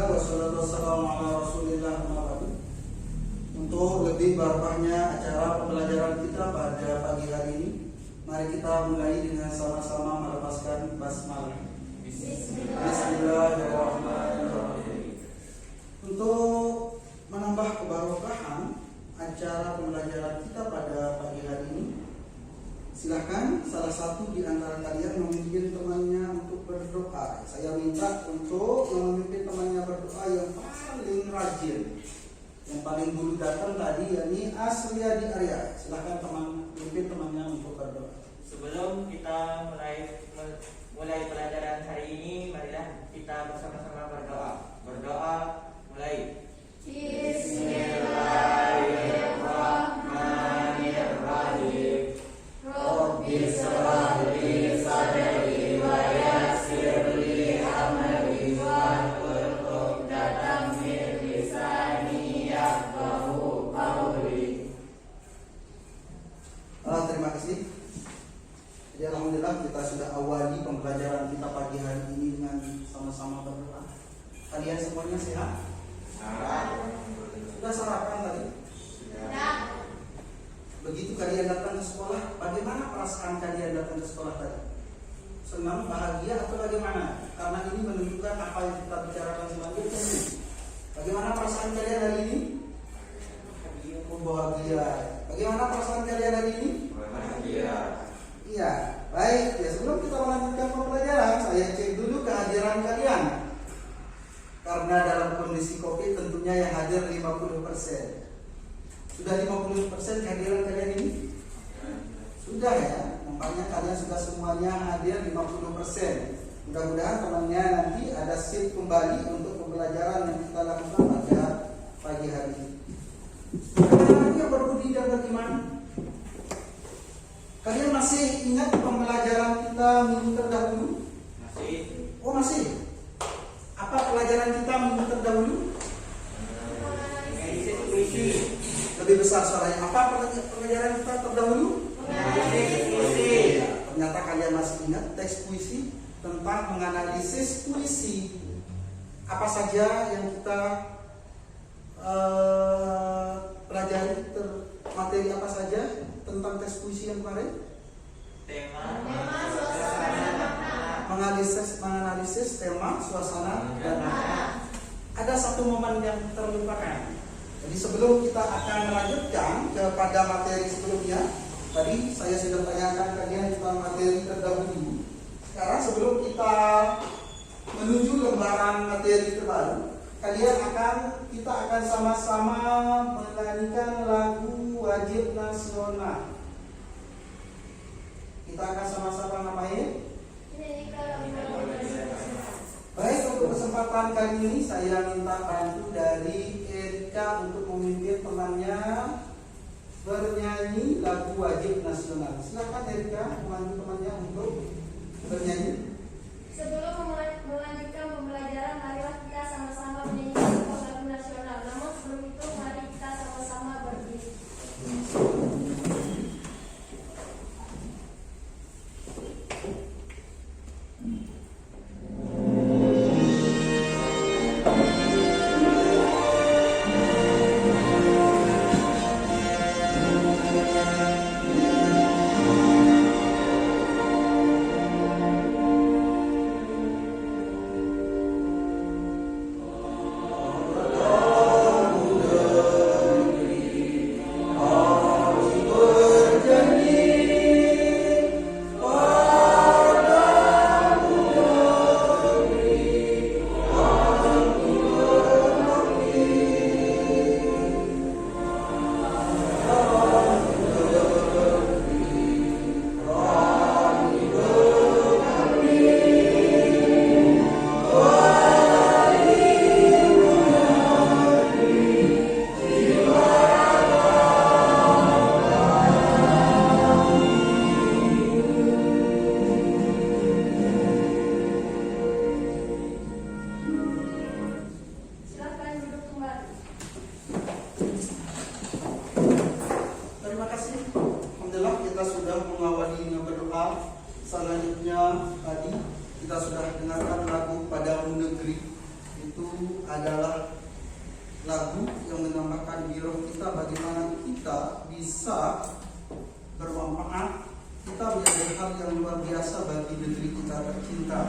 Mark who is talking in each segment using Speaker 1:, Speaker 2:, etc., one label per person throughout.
Speaker 1: Alhamdulillah wassalatu wassalamu ala Rasulillah. Untuk lebih barokahnya acara pembelajaran kita pada pagi hari ini, mari kita mulai dengan sama-sama melepaskan basmalah. Bismillahirrahmanirrahim. Untuk menambah kebarokahan acara pembelajaran kita pada pagi hari ini, silakan salah satu di antara kalian memimpin temannya untuk berdoa. Saya minta untuk memimpin temannya berdoa yang paling rajin, yang paling dulu datang tadi, yakni Asriyadi Arya. Silakan memimpin temannya untuk berdoa.
Speaker 2: Sebelum kita mulai pelajaran hari ini, marilah kita bersama-sama berdoa. Berdoa mulai. Bismillahirrahmanirrahim. Rabbi shrah li sadri wa yassir li amri wahlul 'uqdatam min lisani yafqahu qawli.
Speaker 1: Terima kasih. Jadi alhamdulillah kita sudah awali pembelajaran kita pagi hari ini dengan sama-sama berdoa. Kalian semuanya sehat? Sudah sarapan tadi? Sudah. Begitu kalian datang ke sekolah, bagaimana perasaan kalian datang ke sekolah tadi? Senang, bahagia atau bagaimana? Karena ini menunjukkan apa yang kita bicarakan selanjutnya. Bagaimana perasaan kalian hari ini? Bahagia. Bagaimana perasaan kalian hari ini?
Speaker 2: Bahagia.
Speaker 1: Iya, baik. Ya, sebelum kita melanjutkan pembelajaran, saya cek dulu kehadiran kalian. Karena dalam kondisi Covid tentunya yang hadir 50%. Sudah 50% kehadiran kalian ini? Sudah ya, nampaknya kalian sudah semuanya hadir 50%. Mudah-mudahan temannya nanti ada shift kembali untuk pembelajaran yang kita lakukan pada pagi hari ini. Anak-anak yang berbudi dan beriman, kalian masih ingat pembelajaran kita minggu terdahulu?
Speaker 2: Masih.
Speaker 1: Oh masih. Apa pelajaran kita minggu terdahulu? Lebih besar suaranya. Apa pelajaran kita terdahulu?
Speaker 2: Puisi.
Speaker 1: Ternyata kalian masih ingat teks puisi tentang menganalisis puisi. Apa saja yang kita pelajari, materi apa saja tentang teks puisi yang kemarin? Menganalisis tema, suasana, dan makna. Ada satu momen yang terlupakan. Jadi sebelum kita akan melanjutkan kepada materi sebelumnya, tadi saya sudah tanyakan kalian tentang materi terdahulu. Sekarang sebelum kita menuju lembaran materi terbaru, kita akan sama-sama menyanyikan lagu wajib nasional. Kita akan sama-sama ngapain? Baik, untuk kesempatan kali ini saya minta bantu dari Erika untuk memimpin temannya bernyanyi lagu wajib nasional. Silakan Erika membantu temannya untuk bernyanyi.
Speaker 3: Sebelum melanjutkan pembelajaran, marilah kita sama-sama menyanyikan lagu nasional. Namun sebelum itu, mari kita sama-sama berdiri.
Speaker 1: Selanjutnya tadi kita sudah dengarkan lagu Padamu Negeri itu adalah lagu yang menambahkan giroh kita bagaimana kita bisa bermanfaat, kita menjadi hal yang luar biasa bagi negeri kita tercinta.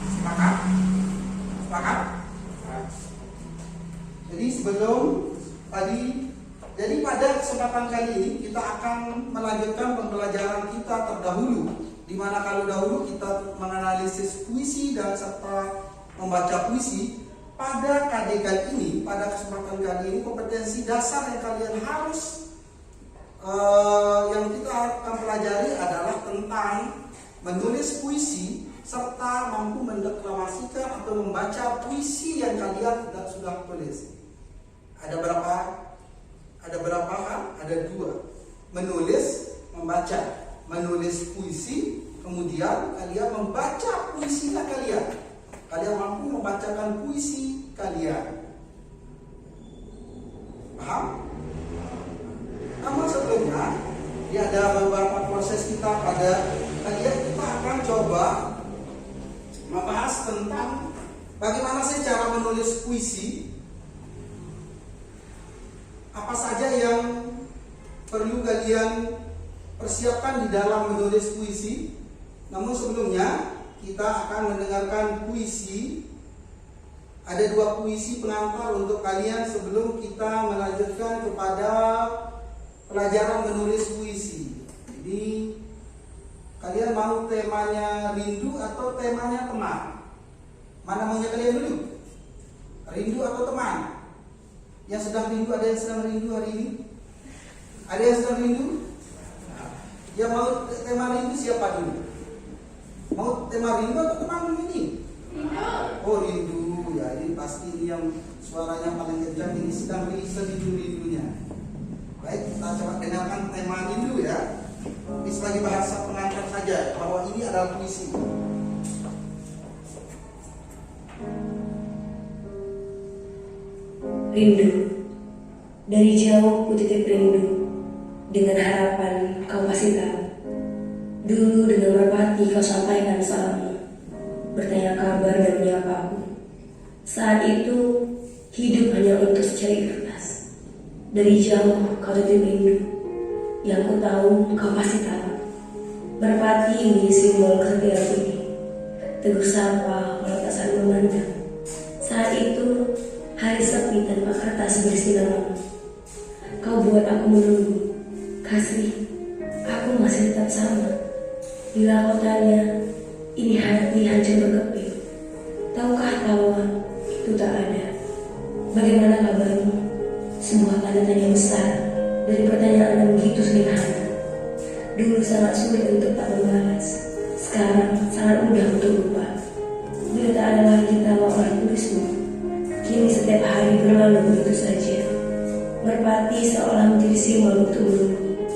Speaker 1: Sepakat? Sepakat? Jadi sebelum tadi, jadi pada kesempatan kali ini kita akan melanjutkan pembelajaran kita terdahulu, di mana kalau dahulu kita menganalisis puisi dan serta membaca puisi. Pada KD kali ini, pada kesempatan kali ini, kompetensi dasar yang kalian harus yang kita akan pelajari adalah tentang menulis puisi serta mampu mendeklamasikan atau membaca puisi yang kalian sudah tulis. Ada berapa? Ada berapa hal? Ada dua. Menulis, membaca. Menulis puisi, kemudian kalian membaca puisinya kalian. Kalian mampu membacakan puisi kalian. Paham? Namun sebelumnya, ada beberapa proses kita pada kalian, kita akan coba membahas tentang bagaimana sih cara menulis puisi. Apa saja yang perlu kalian persiapkan di dalam menulis puisi. Namun sebelumnya kita akan mendengarkan puisi. Ada dua puisi pengantar untuk kalian sebelum kita melanjutkan kepada pelajaran menulis puisi. Jadi kalian mau temanya rindu atau temanya teman? Mana maunya kalian dulu? Rindu atau teman? Yang sedang rindu, ada yang sedang rindu hari ini? Ada yang sedang rindu? Yang mau tema rindu siapa dulu? Mau tema rindu atau teman ini?
Speaker 3: Rindu.
Speaker 1: Oh rindu, ya ini pasti ini yang suaranya paling kencang, ini sedang rindu-rindunya. Baik, kita coba dengarkan tema rindu ya. Ini sebagai bahasa pengantar saja bahwa ini adalah puisi.
Speaker 4: Rindu, dari jauh ku titip rindu, dengan harapan kau pasti tahu. Dulu dengan merpati kau sampaikan salammu, bertanya kabar dan menyapaku. Saat itu hidup hanya untuk secari kertas. Dari jauh kau titip rindu, yang ku tahu kau pasti tahu. Merpati menjadi simbol kesetiaan ini, teguh sapa walau tak saling memandang. Saat itu hari sepi tanpa kertas berisi namamu. Kau buat aku menunggu, kasih, aku masih tetap sama. Bila kau tanya, ini hati hancur berkeping. Tahukah tawa, itu tak ada. Bagaimana kabarmu? Sebuah tanda tanya besar dari pertanyaan yang begitu sederhana. Dulu sangat sulit untuk tak membalas, sekarang sangat mudah untuk lupa. Bila tak ada lagi tawa orang tulismu, kini setiap hari berlalu begitu saja. Merpati seolah menjadi simbol untuk menunggu.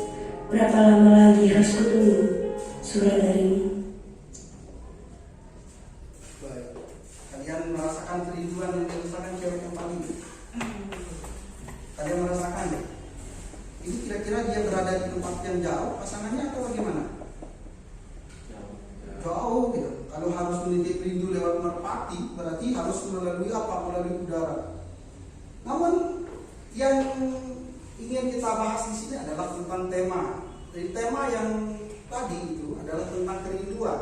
Speaker 4: Berapa lama lagi harus kutunggu surat darimu?
Speaker 1: Baik. Kalian merasakan kerinduan yang dirasakan cewek yang paling. Kalian merasakan ya? Ini kira-kira dia berada di tempat yang jauh pasangannya atau bagaimana? Jauh gitu. Kalau harus menitip rindu lewat merpati, berarti harus melalui apa? Melalui udara. Namun yang ingin kita bahas di sini adalah tentang tema. Jadi tema yang tadi itu adalah tentang kerinduan.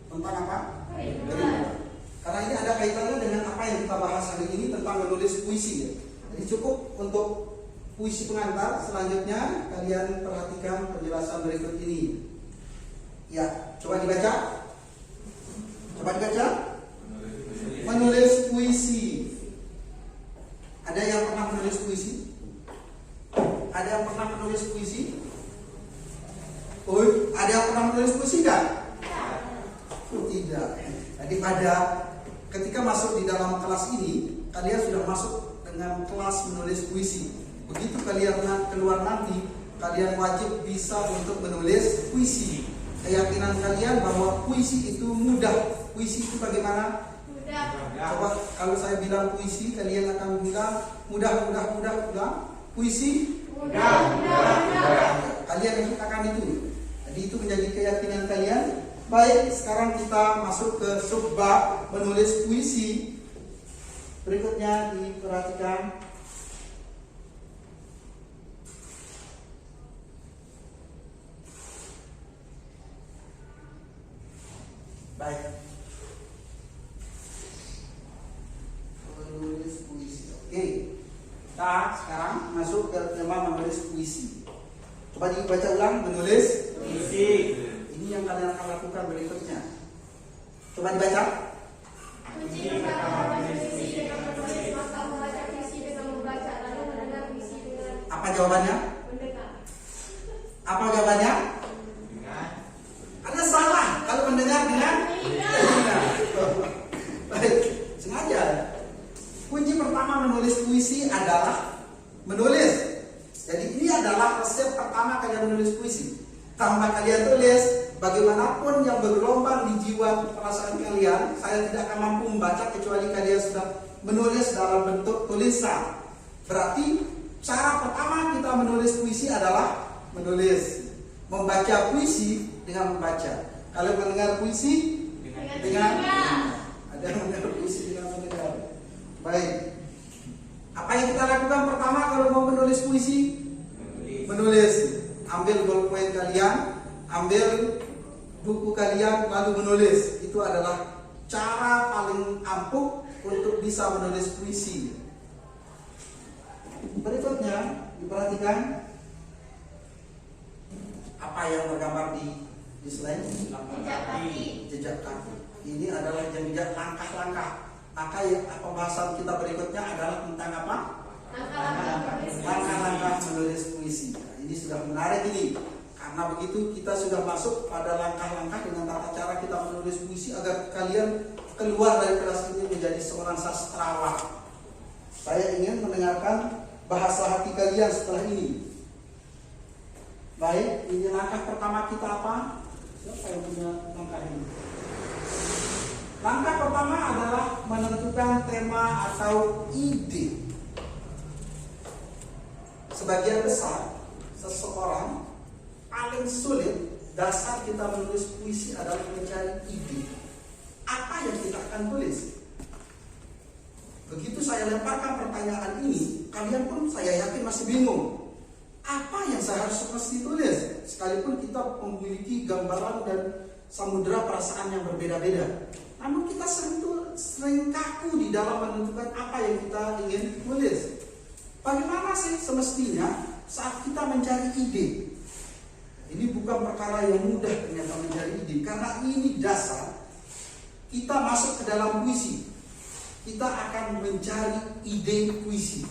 Speaker 1: Tentang apa? Kerinduan. Karena ini ada kaitannya dengan apa yang kita bahas hari ini tentang menulis puisi ya. Jadi cukup untuk puisi pengantar. Selanjutnya kalian perhatikan penjelasan berikut ini. Ya, coba dibaca. Coba dibaca. Menulis puisi. Ada yang pernah menulis puisi? Ada yang pernah menulis puisi? Oh, ada yang pernah menulis puisi enggak? Oh, tidak. Jadi ketika masuk di dalam kelas ini, kalian sudah masuk dengan kelas menulis puisi. Begitu kalian keluar nanti, kalian wajib bisa untuk menulis puisi. Keyakinan kalian bahwa puisi itu mudah. Puisi itu bagaimana?
Speaker 3: Mudah.
Speaker 1: Coba kalau saya bilang puisi, kalian akan bilang mudah. Puisi?
Speaker 3: Mudah.
Speaker 1: Kalian akan itu. Jadi itu menjadi keyakinan kalian. Baik, sekarang kita masuk ke subbab menulis puisi. Berikutnya diperhatikan. Baik. Menulis puisi. Oke. Kita sekarang masuk ke tema menulis puisi. Coba dibaca ulang, menulis.
Speaker 2: Puisi.
Speaker 1: Ini yang kalian akan lakukan berikutnya. Coba dibaca.
Speaker 3: Kunci pertama menulis puisi dengan menulis, maka membaca puisi dengan membaca, lalu mendengar puisi dengan
Speaker 1: Apa jawabannya?
Speaker 3: mendengar.
Speaker 1: Apa jawabannya?
Speaker 2: Dengan
Speaker 1: Anda salah kalau mendengar dengan telinga. Baik, sengaja. Kunci pertama menulis puisi adalah menulis. Jadi ini adalah resep pertama kalian menulis puisi. Tanpa kalian tulis, bagaimanapun yang bergelombang di jiwa perasaan kalian, saya tidak akan mampu membaca kecuali kalian sudah menulis dalam bentuk tulisan. Berarti cara pertama kita menulis puisi adalah menulis. Membaca puisi dengan membaca. Kalau mendengar puisi dengan ada yang mendengar puisi dengan mendengar. Baik. Apa yang kita lakukan pertama kalau mau menulis puisi? Menulis. Ambil bolpen kalian, ambil buku kalian, lalu menulis. Itu adalah cara paling ampuh untuk bisa menulis puisi. Berikutnya diperhatikan apa yang tergambar di slide.
Speaker 3: Jejak kaki.
Speaker 1: Jejak kaki. Ini adalah jejak langkah-langkah. Maka ya, pembahasan kita berikutnya adalah tentang apa? Langkah-langkah menulis puisi. Nah, ini sudah menarik ini. Karena begitu kita sudah masuk pada langkah-langkah dengan tata cara kita menulis puisi agar kalian keluar dari kelas ini menjadi seorang sastrawan. Saya ingin mendengarkan bahasa hati kalian setelah ini. Baik, ini langkah pertama kita apa? Siapa yang punya langkah ini? Langkah pertama adalah menentukan tema atau ide. Sebagian besar seseorang paling sulit dasar kita menulis puisi adalah mencari ide. Apa yang kita akan tulis? Begitu saya lemparkan pertanyaan ini, kalian pun saya yakin masih bingung. Apa yang saya harus mesti tulis? Sekalipun kita memiliki gambaran dan samudera perasaan yang berbeda-beda. Namun kita sering kaku di dalam menentukan apa yang kita ingin tulis. Bagaimana sih semestinya saat kita mencari ide? Ini bukan perkara yang mudah ternyata mencari ide. Karena ini dasar kita masuk ke dalam puisi. Kita akan mencari ide puisi.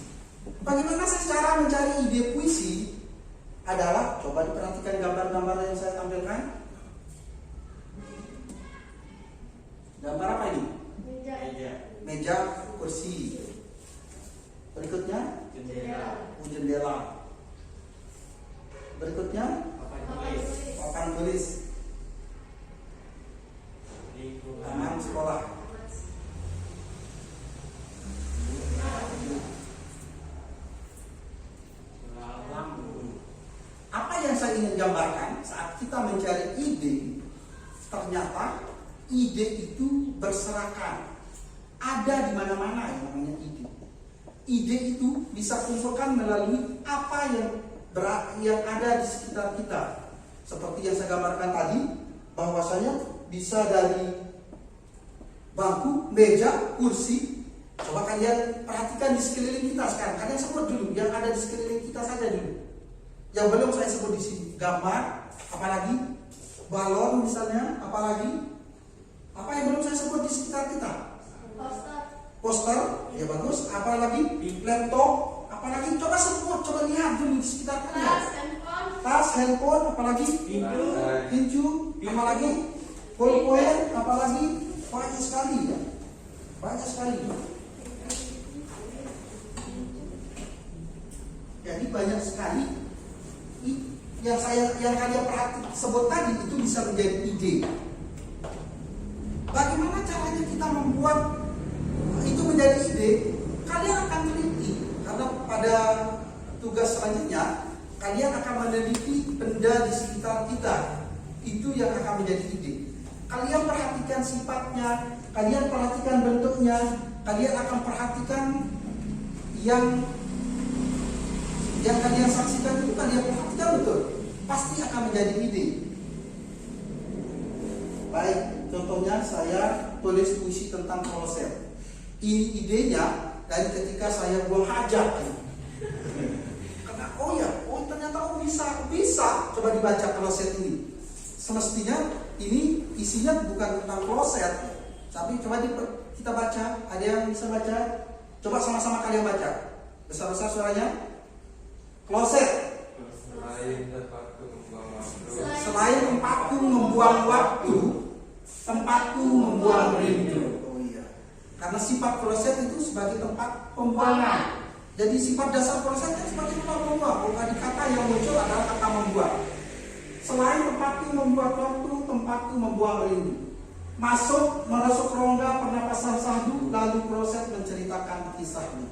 Speaker 1: Bagaimana sih cara mencari ide puisi? Adalah, coba diperhatikan gambar-gambar yang saya tampilkan. Gambar apa ini?
Speaker 2: meja.
Speaker 1: Meja, kursi. Berikutnya,
Speaker 2: Jendela.
Speaker 1: jendela. Berikutnya,
Speaker 2: Papan tulis.
Speaker 1: papan tulis.
Speaker 2: Lingkungan.
Speaker 1: Taman sekolah.
Speaker 2: Lampu.
Speaker 1: Apa yang saya ingin gambarkan saat kita mencari ide, ternyata ide itu berserakan. Ada di mana-mana yang namanya ide. Ide itu bisa kumpulkan melalui apa yang ada di sekitar kita. Seperti yang saya gambarkan tadi, bahwasanya bisa dari bangku, meja, kursi. Coba kalian perhatikan di sekeliling kita sekarang. Kalian sebut dulu yang ada di sekeliling kita saja dulu. Yang belum saya sebut di sini. Gambar, apalagi balon misalnya, apalagi apa yang belum saya sebut di sekitar kita. Poster, ya bagus. Apalagi laptop, apalagi coba sebut, coba lihat dulu di sekitar kalian. Tas, handphone, apalagi pintu, apalagi bolpoin, apalagi banyak sekali ya. Banyak sekali. Jadi banyak sekali yang kalian perhatikan sebut tadi itu bisa menjadi ide. Bagaimana caranya kita membuat itu menjadi ide? Kalian akan teliti karena pada tugas selanjutnya kalian akan meneliti benda di sekitar kita. Itu yang akan menjadi ide. Kalian perhatikan sifatnya, kalian perhatikan bentuknya, kalian akan perhatikan yang kalian saksikan itu, kalian perhatikan betul, pasti akan menjadi ide. Baik, contohnya saya tulis puisi tentang Kolose. Ini idenya dari ketika saya buang hajat. Karena ternyata bisa. Coba dibaca kloset ini. Semestinya ini isinya bukan tentang kloset, tapi coba kita baca. Ada yang bisa baca? Coba sama-sama kalian baca. Besar-besar suaranya. Kloset. Selain tempatku membuang waktu, tempatku membuang rindu. Oh iya. Karena sifat kloset itu sebagai tempat pembuangan. Jadi sifat dasar kloset itu sebagai tempat pembuang. Bukan kata yang muncul adalah kata membuang. Selain tempatku membuat waktu, tempatku membuang rindu. Merasuk rongga pernapasan sahdu, lalu kloset menceritakan kisahnya.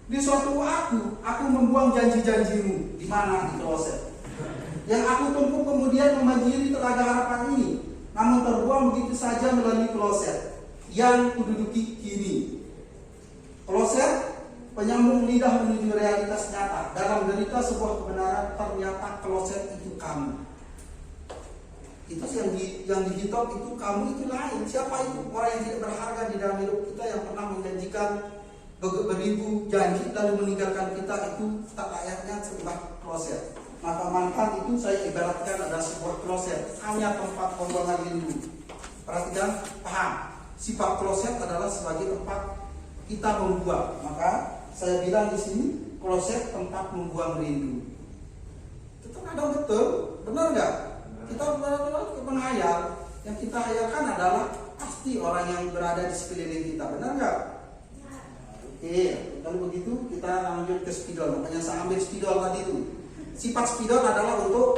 Speaker 1: Di suatu aku membuang janji-janjimu. Di mana? Di kloset. Yang aku tempuh kemudian membanjiri telaga harapan ini, namun terbuang begitu saja melalui kloset yang kududuki kini. Kloset penyambung lidah menuju realitas nyata. Dalam derita sebuah kebenaran, ternyata kloset itu kamu. Itu yang dihitung itu kamu, itu lain. Siapa itu? Orang yang tidak berharga di dalam hidup kita, yang pernah menjanjikan beribu janji lalu meninggalkan kita, itu tak layaknya sebuah kloset. Maka mantan itu saya ibaratkan adalah sebuah kloset, hanya tempat pembuangan rindu. Perhatikan, paham? Sifat kloset adalah sebagai tempat kita membuang. Maka saya bilang di sini kloset tempat membuang rindu. Itu terkadang betul, benar nggak? Kita benar-benar menghayal. Yang kita hayalkan adalah pasti orang yang berada di sekeliling kita, benar nggak? Oke, kalau begitu kita lanjut ke spidol. Makanya saya ambil spidol tadi itu. Sifat spidol adalah untuk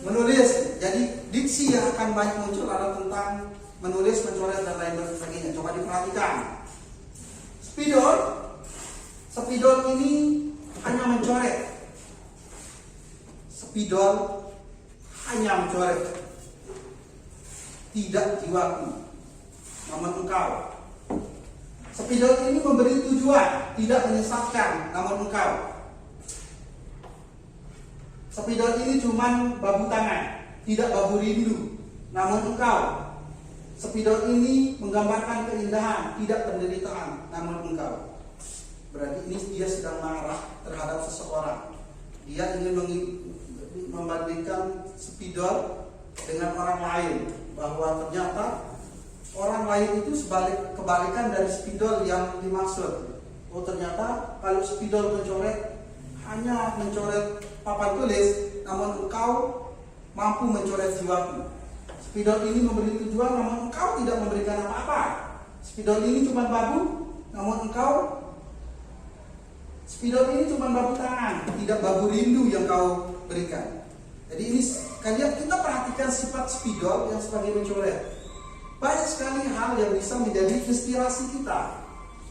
Speaker 1: menulis. Jadi diksi yang akan banyak muncul adalah tentang menulis, mencoret dan lain sebagainya. Coba diperhatikan. Spidol ini hanya mencoret. Spidol hanya mencoret. Tidak jiwaku, namun engkau. Spidol ini memberi tujuan, tidak menyesatkan, namun engkau. Spidol ini cuma babu tangan, tidak babu rindu, namun engkau. Spidol ini menggambarkan keindahan, tidak penderitaan, namun engkau. Berarti ini dia sedang marah terhadap seseorang. Dia ingin membandingkan spidol dengan orang lain, bahwa ternyata orang lain itu kebalikan dari spidol yang dimaksud. Oh, ternyata kalau spidol mencoret hanya mencoret papan tulis, namun engkau mampu mencoret jiwaku. Spidol ini memberi tujuan, namun engkau tidak memberikan apa-apa. Spidol ini cuma babu, namun engkau. Spidol ini cuma babu tangan, tidak babu rindu yang kau berikan. Jadi ini kita perhatikan sifat spidol yang sebagai mencoret. Banyak sekali hal yang bisa menjadi inspirasi kita.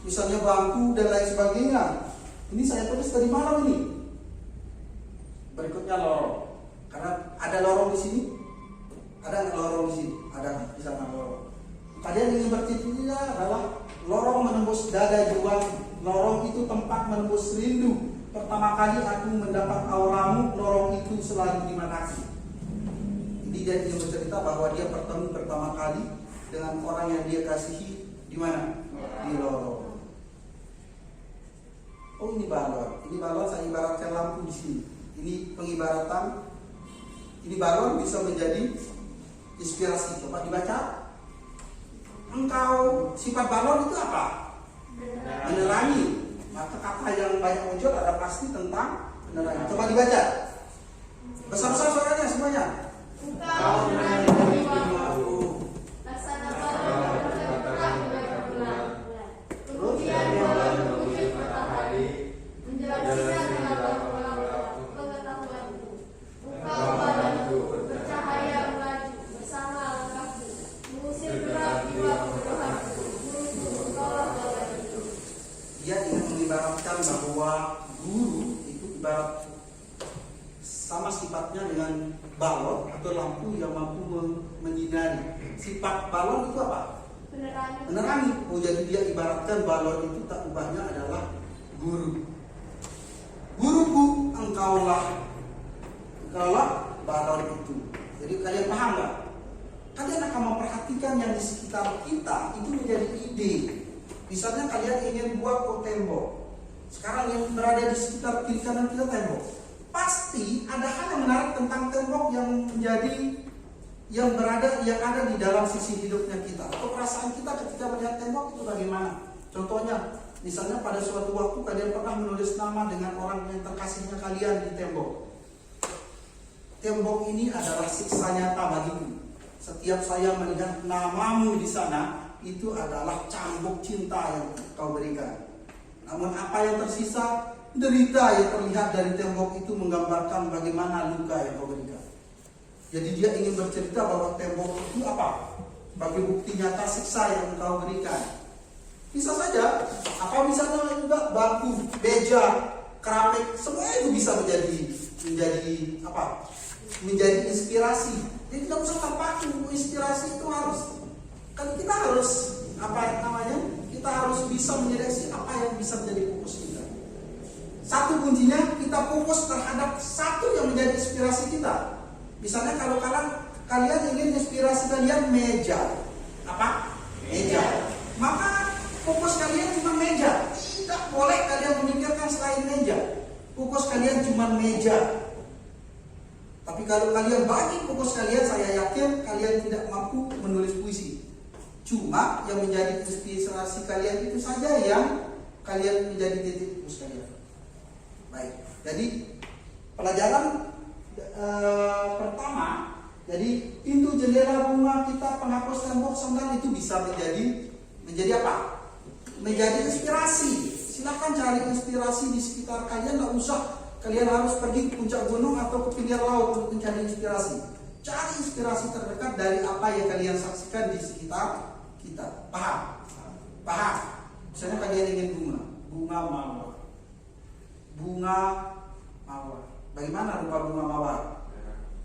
Speaker 1: Misalnya bangku dan lain sebagainya. Ini saya tulis dari mana ini? Berikutnya lorong. Karena ada lorong di sini. Ada lorong di sini. Ada di sana lorong. Kalian ingin bertitulnya adalah lorong menembus dada jiwa. Lorong itu tempat menembus rindu. Pertama kali aku mendapat auramu, lorong itu selalu terima kasih. Jadi dia ingin bercerita bahwa dia bertemu pertama kali dengan orang yang dia kasihi di mana? Di lorong. Oh, ini balon. Ini balon saya ibaratkan lampu di sini. Ini pengibaratan. Ini balon bisa menjadi inspirasi. Coba dibaca. Engkau, sifat balon itu apa? Menerangi. Maka kata yang banyak muncul ada pasti tentang menerangi. Coba dibaca. Besar-besar suaranya semuanya.
Speaker 3: Engkau menerangi jiwaku. Laksanakan berterang bulan-bulan. Kemudian bulan mengutip matahari, menjelaskan dengan pengetahuanku. Engkau padaku bercahaya melaju bersama langkahku, mengusir gerak jiwa kebodohanku. Guruku, engkaulah Tuhanku.
Speaker 1: Dia ingin mengibaratkan bahwa guru itu ibarat sama sifatnya dengan balon atau lampu yang mampu menyinari. Sifat balon itu apa? Menerangi. Oh, jadi dia ibaratkan balon itu tak ubahnya adalah guru. Guruku, engkaulah balon itu. Jadi kalian paham nggak? Kalian akan memperhatikan yang di sekitar kita itu menjadi ide. Misalnya kalian ingin buat tembok. Sekarang yang berada di sekitar kiri kanan kita tembok. Pasti ada hal yang menarik tentang tembok yang ada di dalam sisi hidupnya kita. Atau perasaan kita ketika melihat tembok itu bagaimana? Contohnya, misalnya pada suatu waktu kalian pernah menulis nama dengan orang yang terkasihnya kalian di tembok. Tembok ini adalah siksa nyata bagiku. Setiap saya melihat namamu di sana, itu adalah cambuk cinta yang kau berikan. Namun apa yang tersisa, derita yang terlihat dari tembok itu menggambarkan bagaimana luka yang kau berikan. Jadi dia ingin bercerita bahwa tembok itu apa? Sebagai bukti nyata siksa yang kau berikan. Bisa saja, apa misalnya juga batu, beja, keramik, semua itu bisa menjadi inspirasi. Jadi tidak usah terpaku. Inspirasi itu kita harus bisa menyeleksi apa yang bisa menjadi fokus kita. Satu kuncinya kita fokus terhadap satu yang menjadi inspirasi kita. Misalnya kalau kalian ingin inspirasi kalian meja, apa? Meja. Maka fokus kalian cuma meja. Tidak boleh kalian memikirkan selain meja. Fokus kalian cuma meja. Tapi kalau kalian bagi fokus kalian, saya yakin kalian tidak mampu menulis puisi. Cuma yang menjadi inspirasi kalian itu saja yang kalian menjadi titik fokus kalian. Baik, jadi pelajaran pertama, jadi pintu jendela rumah kita, penghapus tembok senggang itu bisa menjadi apa? Menjadi inspirasi. Silakan cari inspirasi di sekitar kalian, nggak usah kalian harus pergi ke puncak gunung atau ke pinggir laut untuk mencari inspirasi. Cari inspirasi terdekat dari apa yang kalian saksikan di sekitar kita. Paham? Misalnya kalian ingin bunga mawar. Bagaimana rupa bunga mawar?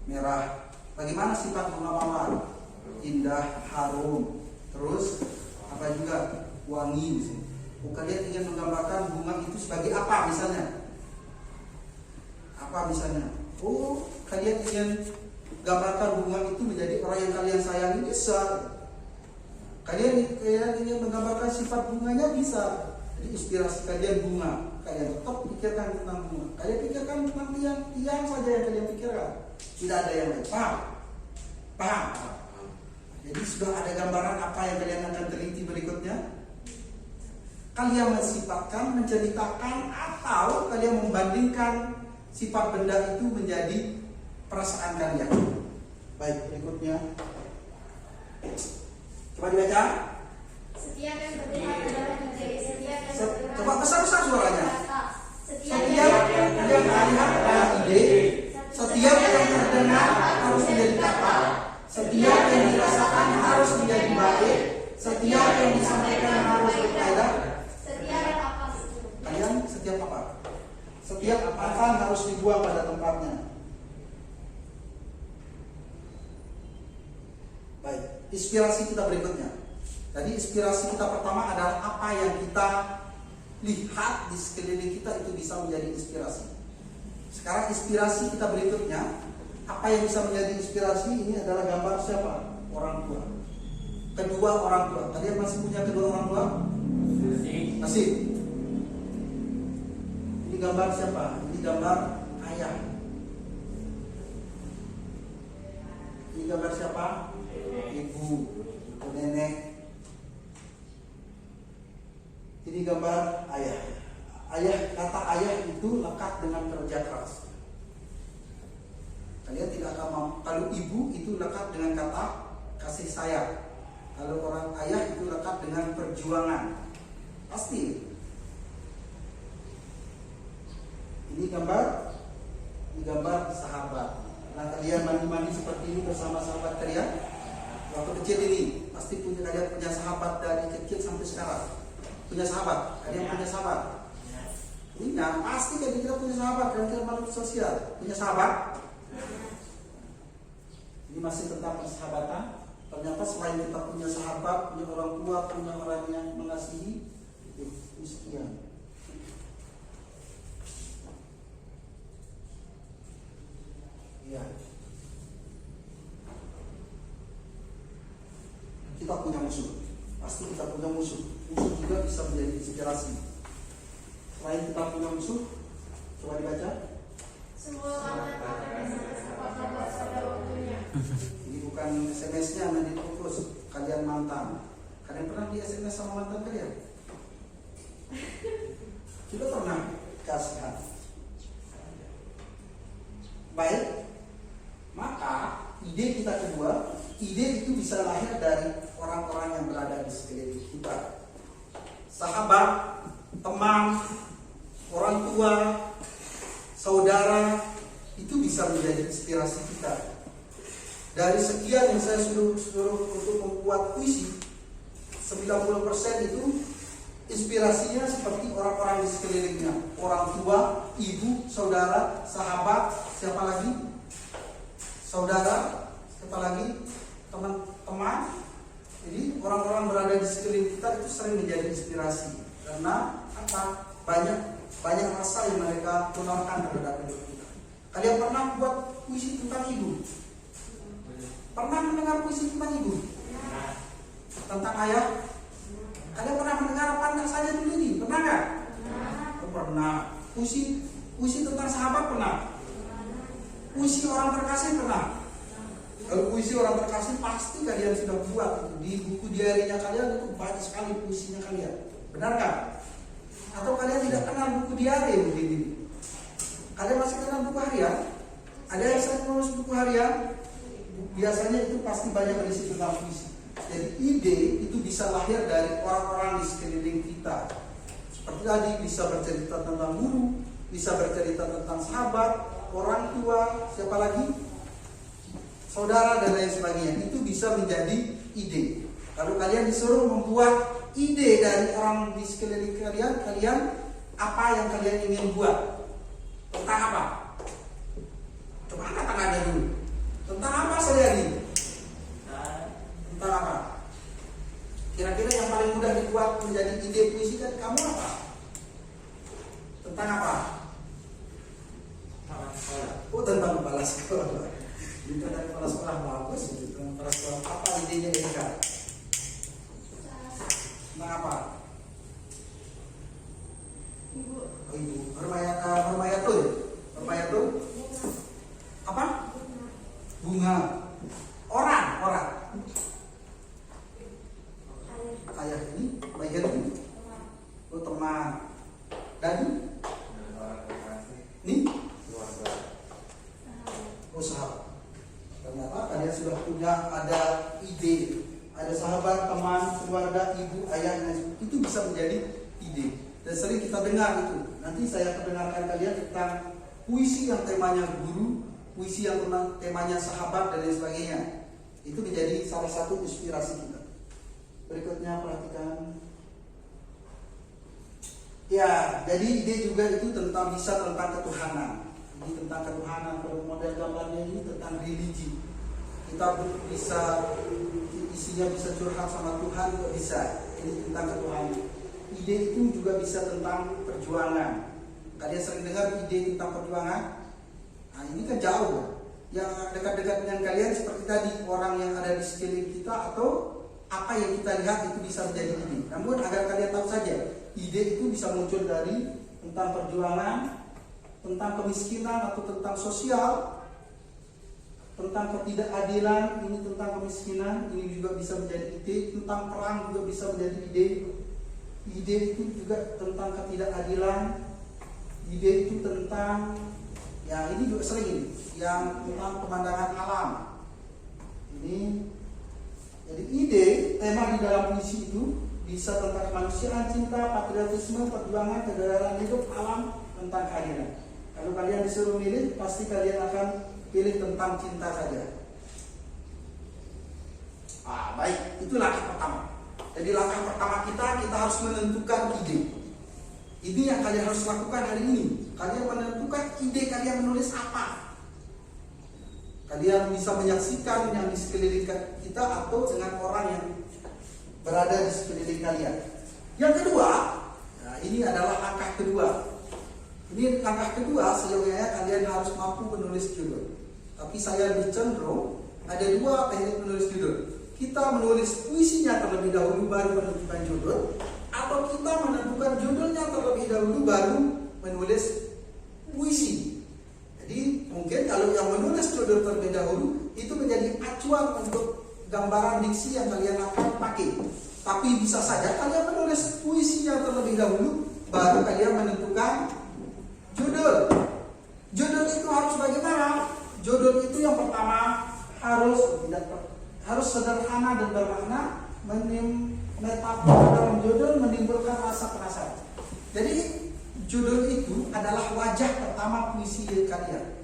Speaker 1: Merah. Bagaimana sifat bunga mawar? Indah, harum. Terus apa juga? Wangi. Kalian ingin menggambarkan bunga itu sebagai apa misalnya? Kalian ingin gambarkan bunga itu menjadi orang yang kalian sayangi, bisa. Kalian ingin menggambarkan sifat bunganya, bisa. Jadi inspirasi kalian bunga, kalian tetap pikirkan tentang bunga. Kalian pikirkan tentang tiang saja yang kalian pikirkan. Tidak ada yang lain. Paham? Jadi sudah ada gambaran apa yang kalian akan teliti berikutnya. Kalian mensifatkan, menceritakan, atau kalian membandingkan sifat benda itu menjadi perasaan kalian. Baik, berikutnya coba dibaca.
Speaker 3: Setiap yang terlihat adalah ide.
Speaker 1: Coba besar-besar suaranya.
Speaker 3: Setiap
Speaker 1: yang terlihat adalah ide. Setiap yang terdengar harus menjadi kata. Setiap yang dirasakan harus menjadi baik. Setiap yang disampaikan harus berfaedah. Setiap apa? Setiap apaan harus dibuang pada tempatnya. Baik, inspirasi kita berikutnya. Jadi inspirasi kita pertama adalah apa yang kita lihat di sekeliling kita itu bisa menjadi inspirasi. Sekarang inspirasi kita berikutnya, apa yang bisa menjadi inspirasi ini adalah gambar siapa? Orang tua. Kedua orang tua. Kalian masih punya kedua orang tua? Masih. Ini gambar siapa? Ini gambar ayah. Ini gambar siapa? Ibu, nenek. Ini gambar ayah. Kata ayah itu lekat dengan kerja keras. Kalian tidak akan mau. Kalau ibu itu lekat dengan kata kasih sayang. Kalau orang ayah itu lekat dengan perjuangan. Pasti. Ini gambar sahabat. Nah, kalian mandi-mandi seperti ini bersama sahabat kalian. Waktu kecil ini pasti kalian punya sahabat dari kecil sampai sekarang. Punya sahabat, kalian punya sahabat. Ini pasti kita punya sahabat, dan kita makhluk sosial. Punya sahabat. Ini masih tentang persahabatan. Ternyata selain kita punya sahabat, punya orang tua, punya orang yang mengasihi, sekian. Ya. Kita punya musuh. Pasti kita punya musuh. Musuh juga bisa menjadi inspirasi. Selain kita punya musuh, coba dibaca.
Speaker 3: Semua mantan akan disapa kabar pada waktunya.
Speaker 1: Ini bukan SMS-nya, nanti fokus kalian mantan. Kalian pernah di SMS sama mantan kalian? Kita pernah kasihan. Baik, maka ide kita kedua, ide itu bisa lahir dari orang-orang yang berada di sekeliling kita. Sahabat, teman, orang tua, saudara, itu bisa menjadi inspirasi kita. Dari sekian yang saya suruh untuk membuat puisi, 90% itu inspirasinya seperti orang-orang di sekelilingnya. Orang tua, ibu, saudara, sahabat, siapa lagi? Saudara, siapa lagi? Teman-teman. Jadi orang-orang berada di sekeliling kita itu sering menjadi inspirasi. Karena apa? Banyak rasa yang mereka tularkan terhadap hidup kita. Kalian pernah buat puisi tentang ibu? Pernah mendengar puisi tentang ibu? Tentang ayah? Kalian pernah mendengar Pandang Saja Dulu ini? Pernah nggak? Pernah. Puisi tentang sahabat pernah? Puisi orang terkasih pernah? Kalau puisi orang terkasih pasti kalian sudah buat di buku diarinya kalian, itu banyak sekali puisinya kalian. Benar nggak? Atau kalian tidak kenal buku diari mungkin ini? Kalian masih kenal buku harian? Ada yang sering menulis buku harian? Biasanya itu pasti banyak berisi tentang puisi. Jadi ide itu bisa lahir dari orang-orang di sekeliling kita. Seperti tadi, bisa bercerita tentang guru, bisa bercerita tentang sahabat, orang tua, siapa lagi? Saudara dan lain sebagainya. Itu bisa menjadi ide. Kalau kalian disuruh membuat ide dari orang di sekeliling kalian apa yang kalian ingin buat? Tentang apa? Coba angkat tangannya dulu. Tentang apa Selyadi? Tentang apa? Kira-kira yang paling mudah dibuat menjadi ide puisi kan kamu apa? Tentang apa? Oh, tentang kepala sekolah. Itu dari kepala sekolah bagus. Tentang kepala sekolah apa idenya Erika? Tentang apa?
Speaker 3: Ibu.
Speaker 1: Oh, ibu. Bermayatul. Apa? Bunga. Orang. Ayah ini, bagian ini. Oh, teman. Dan ini sahabat. Ternyata kalian sudah punya ada ide, ada sahabat, teman, keluarga, ibu, ayah, itu bisa menjadi ide. Dan sering kita dengar itu. Nanti saya akan dengarkan kalian tentang puisi yang temanya guru, puisi yang temanya sahabat dan lain sebagainya. Itu menjadi salah satu inspirasi kita. Berikutnya perhatikan. Ya, jadi ide juga itu bisa tentang ketuhanan. Ini tentang ketuhanan. Kalau model gambarnya ini tentang religi. Kita bisa isinya bisa curhat sama Tuhan juga bisa. Ini tentang ketuhanan. Ide itu juga bisa tentang perjuangan. Kalian sering dengar ide tentang perjuangan? Nah, ini kan jauh. Yang dekat-dekat dengan kalian seperti tadi, orang yang ada di sekeliling kita atau apa yang kita lihat itu bisa menjadi ide. Namun agar kalian tahu saja, ide itu bisa muncul dari tentang perjuangan, tentang kemiskinan atau tentang sosial, tentang ketidakadilan, ini tentang kemiskinan, ini juga bisa menjadi ide, tentang perang juga bisa menjadi ide. Ide itu juga tentang ketidakadilan, ide itu tentang, ya ini juga sering ini, yang tentang pemandangan alam. Ini, jadi ide, tema di dalam puisi itu bisa tentang kemanusiaan, cinta, patriotisme, perjuangan, kedaulatan hidup, alam, tentang keadilan. Kalau kalian disuruh milih, pasti kalian akan pilih tentang cinta saja. Baik, itu langkah pertama. Jadi langkah pertama kita harus menentukan ide. Ini yang kalian harus lakukan hari ini. Kalian menentukan ide kalian menulis apa. Kalian bisa menyaksikan yang di sekeliling kita atau dengan orang yang berada di sekeliling kalian. Yang kedua, nah ini adalah langkah kedua. Ini langkah kedua, seyogyanya kalian harus mampu menulis judul. Tapi saya lebih cenderung ada dua teknik menulis judul. Kita menulis puisinya terlebih dahulu baru menentukan judul, atau kita menentukan judulnya terlebih dahulu baru menulis puisi. Jadi mungkin kalau yang menulis judul terlebih dahulu itu menjadi acuan untuk gambaran diksi yang kalian akan pakai. Tapi bisa saja kalian menulis puisinya terlebih dahulu baru kalian menentukan judul. Judul itu harus bagaimana? Judul itu yang pertama harus sederhana dan bermakna, metafor dalam judul menimbulkan rasa penasaran. Jadi judul itu adalah wajah pertama puisi kalian.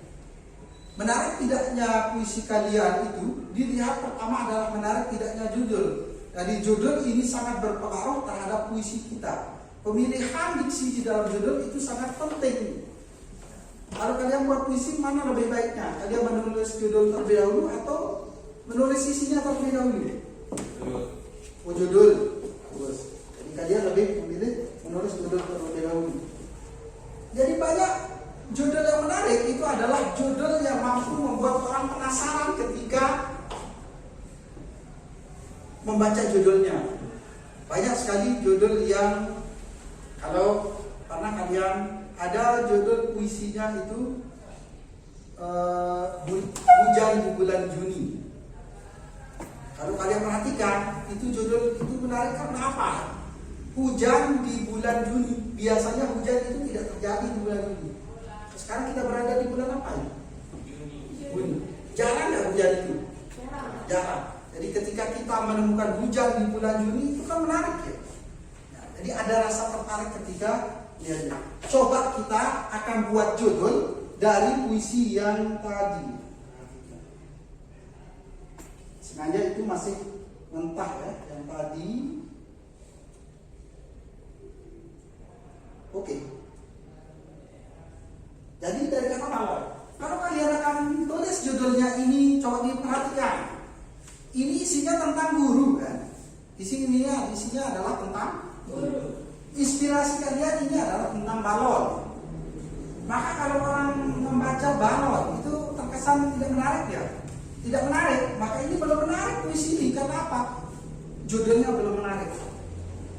Speaker 1: Menarik tidaknya puisi kalian itu dilihat pertama adalah menarik tidaknya judul. Jadi judul ini sangat berpengaruh terhadap puisi kita. Pemilihan diksi di dalam judul itu sangat penting. Kalau kalian buat puisi, mana lebih baiknya? Kalian menulis judul terlebih dahulu atau menulis isinya terlebih dahulu? Oh, judul. Jadi kalian lebih memilih menulis judul terlebih dahulu. Jadi banyak judul yang menarik itu adalah judul yang mampu membuat orang penasaran ketika membaca judulnya. Banyak sekali judul yang kalau pernah kalian ada judul puisinya itu Hujan di Bulan Juni. Kalau kalian perhatikan itu judul itu menarik karena apa? Hujan di bulan Juni. Biasanya hujan itu tidak terjadi di bulan Juni. Sekarang kita berada di bulan apa ini? Juni. Jarang nggak hujan itu? Jarang. Jadi ketika kita menemukan hujan di bulan Juni itu kan menarik ya. Nah, jadi ada rasa tertarik ketika lihat. Coba kita akan buat judul dari puisi yang tadi. Sengaja itu masih mentah ya, yang tadi. Oke. Jadi dari kata awal, kalau kalian akan tulis judulnya ini, coba diperhatikan. Ini isinya tentang guru kan? Isinya adalah tentang guru. Inspirasi kalian ini adalah tentang balon. Maka kalau orang membaca balon itu terkesan tidak menarik ya. Tidak menarik, maka ini belum menarik puisi ini. Karena apa? Judulnya belum menarik.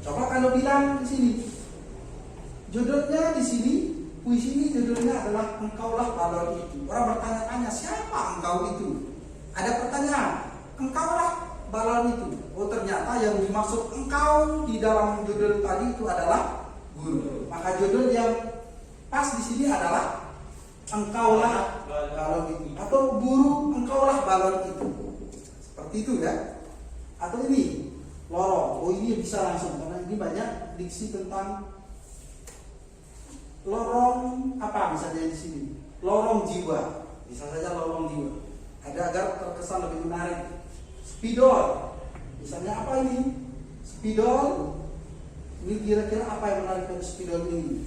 Speaker 1: Coba kalau bilang di sini, judulnya di sini, puisi ini judulnya adalah Engkaulah Balon Itu. Orang bertanya-tanya, siapa engkau itu? Ada pertanyaan, engkaulah balon itu. Oh ternyata yang dimaksud engkau di dalam judul tadi itu adalah guru. Maka judul yang pas di sini adalah Engkaulah Balon Itu atau guru engkaulah balon itu. Seperti itu ya. Atau ini lorong. Oh ini bisa langsung karena ini banyak diksi tentang lorong apa misalnya di sini. Lorong jiwa. Bisa saja lorong jiwa. Ada agar terkesan lebih menarik. Spidol. Misalnya apa ini? Spidol. Ini kira-kira apa yang menarik dari spidol ini?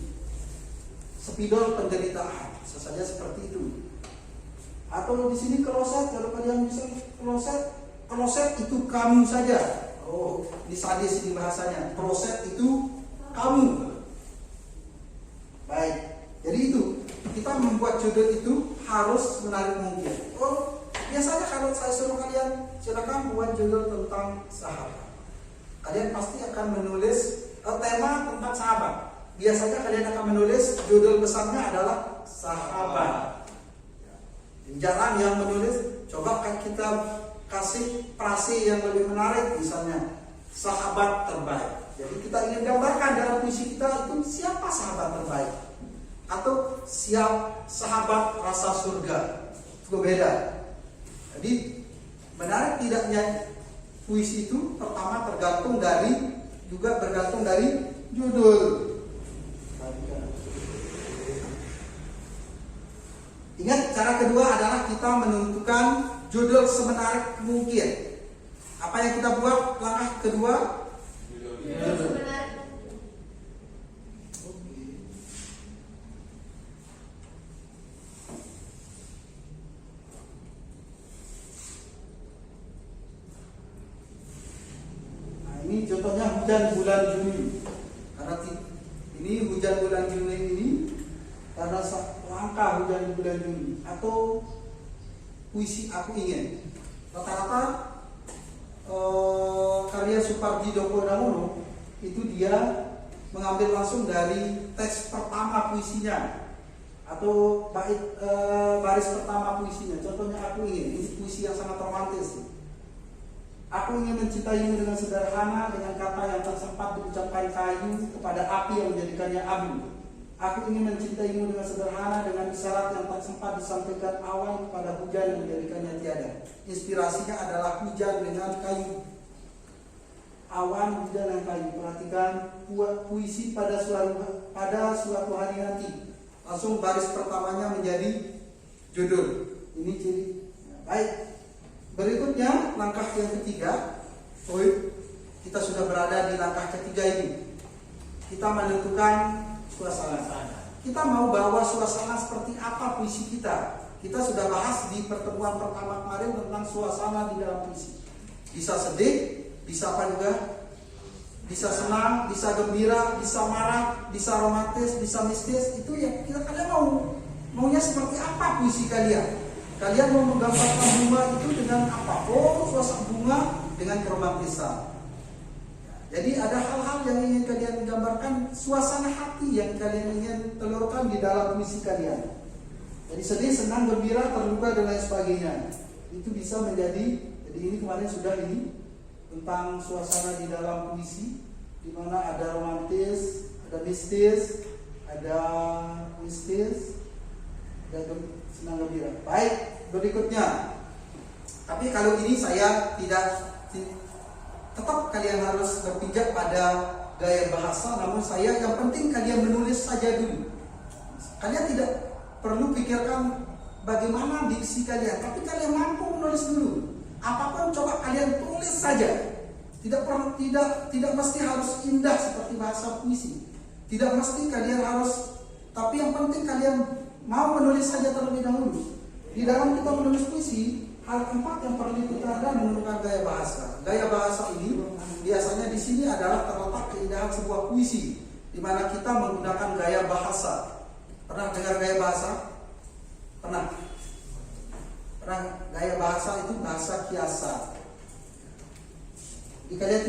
Speaker 1: Spidol penderitaan. Bisa saja seperti itu. Atau di sini kloset. Kalau kalian bisa kloset itu kamu saja. Oh, di sadis ini bahasanya. Kloset itu kamu. Baik. Jadi itu kita membuat judul itu harus menarik mungkin. Oh, biasanya kalau saya suruh kalian silakan buat judul tentang sahabat. Kalian pasti akan menulis tema tentang sahabat. Biasanya kalian akan menulis judul besarnya adalah sahabat. Jarang yang menulis, coba kita kasih frase yang lebih menarik, misalnya sahabat terbaik. Jadi kita ingin gambarkan dalam puisi kita itu siapa sahabat terbaik, atau siap sahabat rasa surga. Itu beda. Jadi menarik tidaknya puisi itu pertama bergantung dari judul. Ingat, cara kedua adalah kita menentukan judul semenarik mungkin. Apa yang kita buat langkah kedua? Judul. hujan bulan Juni. Karena ini hujan bulan Juni ini karena langka hujan di bulan Juni. Atau puisi aku ingin. Rata-rata karya Supardi Djoko Damono itu dia mengambil langsung dari teks pertama puisinya atau baris pertama puisinya. Contohnya aku ingin, ini puisi yang sangat romantis. Aku ingin mencintaimu dengan sederhana, dengan kata yang tak sempat diucapkan kayu kepada api yang menjadikannya abu. Aku ingin mencintaimu dengan sederhana, dengan isyarat yang tak sempat disampaikan awan kepada hujan yang menjadikannya tiada. Inspirasinya adalah hujan dengan kayu. Awan, hujan dan kayu. Perhatikan puisi pada suatu hari nanti. Langsung baris pertamanya menjadi judul. Ini ciri. Baik. Berikutnya langkah yang ketiga. Kita sudah berada di langkah ketiga ini. Kita menentukan suasana. Kita mau bawa suasana seperti apa puisi kita. Kita sudah bahas di pertemuan pertama kemarin tentang suasana di dalam puisi. Bisa sedih, bisa apa juga, bisa senang, bisa gembira, bisa marah, bisa romantis, bisa mistis. Itu ya kalian maunya seperti apa puisi kalian? Kalian mau menggambarkan bunga itu dengan apa? Oh, suasana bunga dengan keromantisan. Jadi ada hal-hal yang ingin kalian gambarkan, suasana hati yang kalian ingin telurkan di dalam puisi kalian. Jadi sedih, senang, gembira, terluka dan lain sebagainya. Itu bisa menjadi. Jadi ini kemarin sudah ini tentang suasana di dalam puisi, di mana ada romantis, ada mistis, ada senang gembira. Baik, berikutnya. Tapi kalau ini saya tetap kalian harus berpijak pada gaya bahasa, namun saya yang penting kalian menulis saja dulu. Kalian tidak perlu pikirkan bagaimana diksi kalian, tapi kalian mampu menulis dulu. Apapun coba kalian tulis saja. Tidak mesti harus indah seperti bahasa puisi. Tidak mesti kalian harus, tapi yang penting kalian mau menulis saja terlebih dahulu. Di dalam kita menulis puisi, hal keempat yang perlu kita adalah menggunakan gaya bahasa. Gaya bahasa ini biasanya di sini adalah terletak keindahan sebuah puisi, di mana kita menggunakan gaya bahasa. Pernah dengar gaya bahasa? Pernah? Gaya bahasa itu bahasa kiasan. Jadi kalian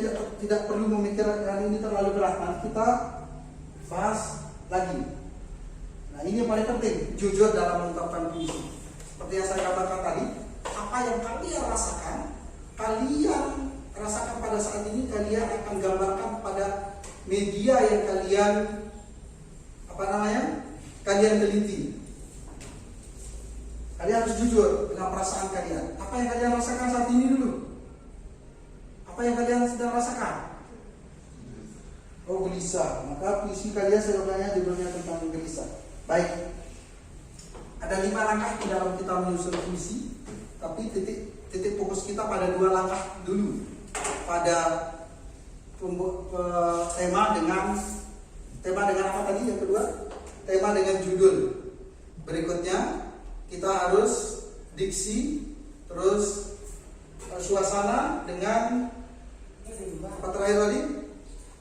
Speaker 1: tidak perlu memikirkan ini terlalu berat. Nanti kita bahas lagi. Nah, ini yang paling penting, jujur dalam mengungkapkan puisi. Seperti yang saya katakan tadi, apa yang kalian rasakan pada saat ini, kalian akan gambarkan pada media yang kalian teliti. Kalian harus jujur dengan perasaan kalian. Apa yang kalian rasakan saat ini dulu? Apa yang kalian sedang rasakan? Oh, gelisah. Maka puisi kalian sebenarnya judulnya tentang gelisah. Baik. Ada 5 langkah di dalam kita menyusun puisi, tapi titik fokus kita pada 2 langkah dulu. Pada tema dengan apa tadi yang kedua? Tema dengan judul. Berikutnya kita harus diksi, terus suasana dengan apa terakhir tadi?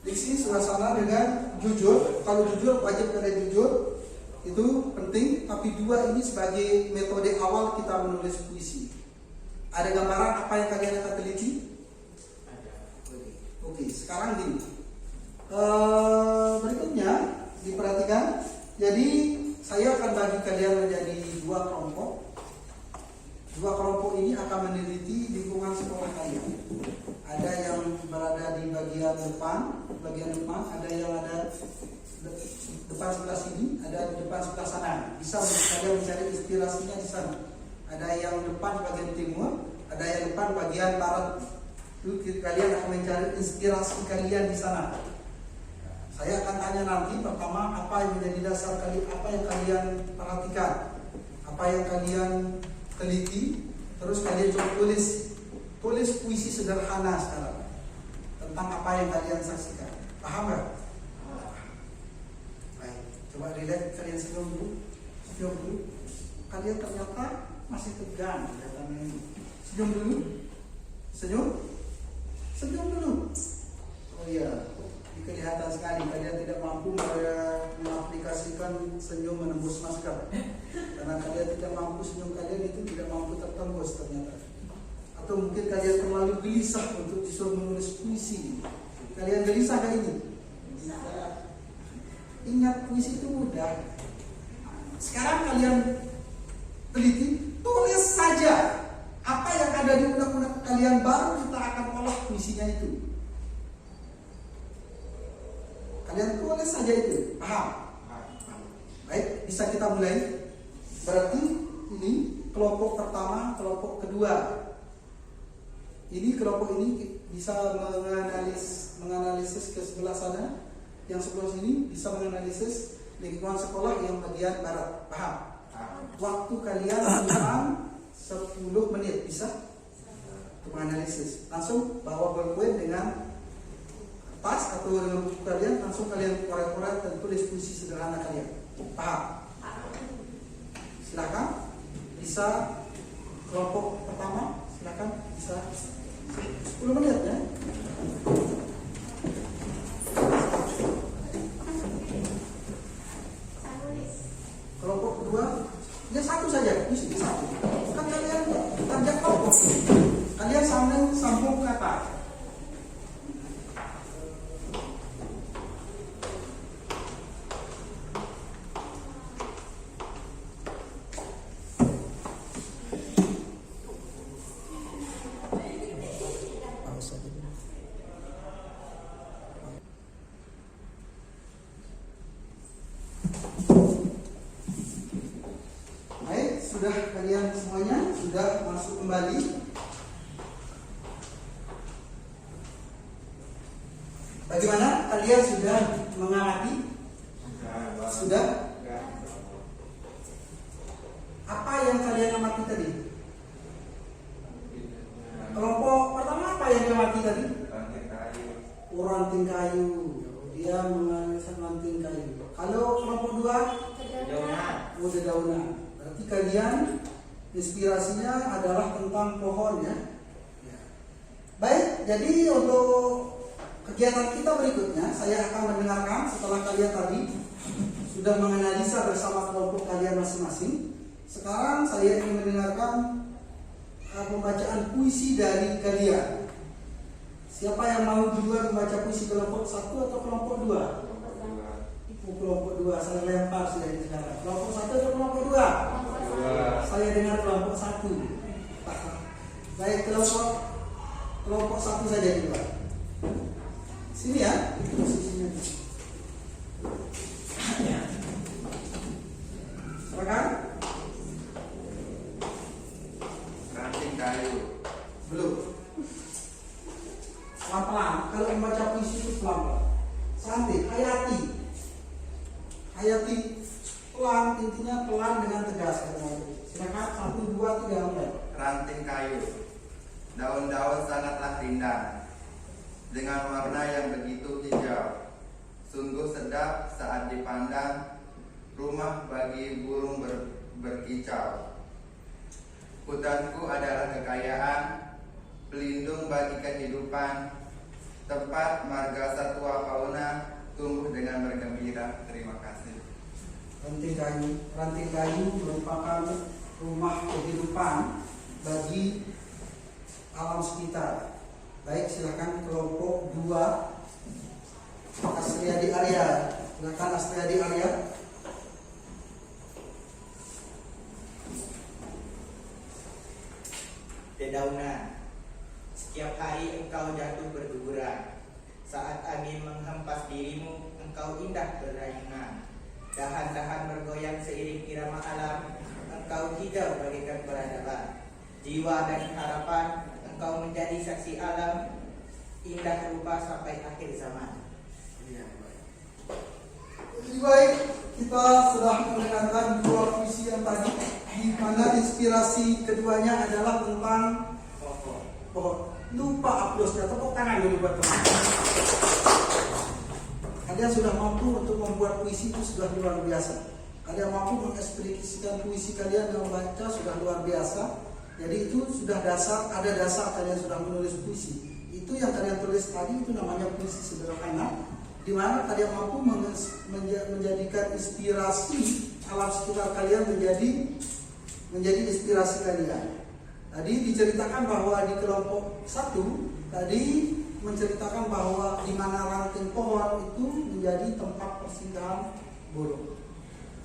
Speaker 1: Diksi, suasana dengan jujur. Kalau jujur wajib kalian jujur. Itu penting, tapi 2 ini sebagai metode awal kita menulis puisi. Ada gambaran apa yang kalian akan teliti? Oke, sekarang gini. Berikutnya diperhatikan. Jadi saya akan bagi kalian menjadi 2 kelompok. 2 kelompok ini akan meneliti lingkungan sekolah kalian. Ada yang berada di bagian depan, ada yang ada depan sebelah sini, ada di depan sebelah sana. Bisa kalian mencari inspirasinya di sana. Ada yang depan bagian timur, ada yang depan bagian barat. Kalian akan mencari inspirasi kalian di sana. Saya akan tanya nanti pertama apa yang menjadi dasar kalian, apa yang kalian perhatikan, apa yang kalian teliti, terus kalian coba tulis puisi sederhana sekarang tentang apa yang kalian saksikan. Paham gak? Baik, coba relax, kalian senyum dulu. Kalian ternyata masih tegang kelihatannya ini. Senyum dulu. Senyum dulu. Oh iya, ini kelihatan sekali kalian tidak mampu mengaplikasikan senyum menembus masker. Karena kalian tidak mampu, senyum kalian itu tidak mampu tertembus ternyata. Atau mungkin kalian terlalu gelisah untuk disuruh menulis puisi. Kalian gelisah gak ini? Ingat, puisi itu mudah. Sekarang kalian teliti, tulis saja apa yang ada di unek-unek kalian, baru kita akan olah puisinya itu. Kalian tulis saja itu, paham? Baik, bisa kita mulai. Berarti ini kelompok pertama, kelompok kedua. Ini kelompok ini bisa menganalisis ke sebelah sana. Yang sebelah sini bisa menganalisis lingkungan sekolah yang bagian barat. Paham? Waktu kalian cuma 10 menit bisa untuk menganalisis. Langsung bawa bolpen dengan kertas atau dengan buku kalian, langsung kalian korek-korek dan tulis puisi sederhana kalian. Paham? Silakan. Bisa kelompok pertama, silakan bisa 10 menit ya. Kelompok kedua, ya satu saja, puisi satu. Kan kalian tajak kelompok, kalian sambung kata. Sudah kalian semuanya sudah masuk kembali. Bagaimana? Kalian sudah mengamati? Sudah? Apa yang kalian amati tadi? Kelompok pertama apa yang diamati tadi? Ranting kayu. Dia menganalisis ranting kayu. Kalau kelompok dua? Dedaunan. Berarti kalian inspirasinya adalah tentang pohon ya. Baik, jadi untuk kegiatan kita berikutnya, saya akan mendengarkan setelah kalian tadi sudah menganalisa bersama kelompok kalian masing-masing. Sekarang saya ingin mendengarkan pembacaan puisi dari kalian. Siapa yang mau duluan membaca puisi, kelompok 1 atau kelompok 2? Kelompok 2, saya lempar sudah ini sekarang. Kelompok 1 atau kelompok 2? Saya dengar kelompok 1. Baik, kelompok 1 saja juga. Sini ya, posisinya. Silakan.
Speaker 5: Ranting kayu.
Speaker 1: Belum. Pelan-pelan. Kalau membaca puisi itu pelan-pelan. Santai, hayati pelan, intinya pelan dengan tegas. Silakan 1, 2, 3 mulai.
Speaker 5: Ranting kayu. Daun-daun sangatlah rindang, dengan warna yang begitu hijau. Sungguh sedap saat dipandang, rumah bagi burung berkicau. Hutanku adalah kekayaan, pelindung bagi kehidupan, tempat marga satwa fauna tumbuh dengan bergembira. Terima kasih.
Speaker 1: Ranting kayu merupakan rumah kehidupan bagi alam sekitar. Baik, silakan kelompok 2, Astriadi Arya. Silakan Astriadi Arya.
Speaker 6: Dedaunan. Setiap hari engkau jatuh berguguran. Saat angin menghempas dirimu, engkau indah berayunan. Dahan-dahan bergoyang seiring irama alam, engkau hijau bagaikan peradaban. Jiwa dan harapan, engkau menjadi saksi alam, indah rupa sampai akhir zaman.
Speaker 1: Jadi baik, kita sudah mendengarkan 2 puisi yang tadi, di mana inspirasi keduanya adalah tentang pohon. Lupa aplausnya, tepuk tangan dulu buat teman. Kalian sudah mampu untuk membuat puisi itu sudah luar biasa. Kalian mampu mengekspresikan puisi kalian yang membaca sudah luar biasa. Jadi itu sudah dasar, ada dasar kalian sudah menulis puisi. Itu yang kalian tulis tadi itu namanya puisi sederhana, di mana kalian mampu menjadikan inspirasi alam sekitar kalian menjadi inspirasi kalian. Tadi diceritakan bahwa di kelompok 1 tadi menceritakan bahwa di mana ranting pohon itu menjadi tempat persinggahan burung.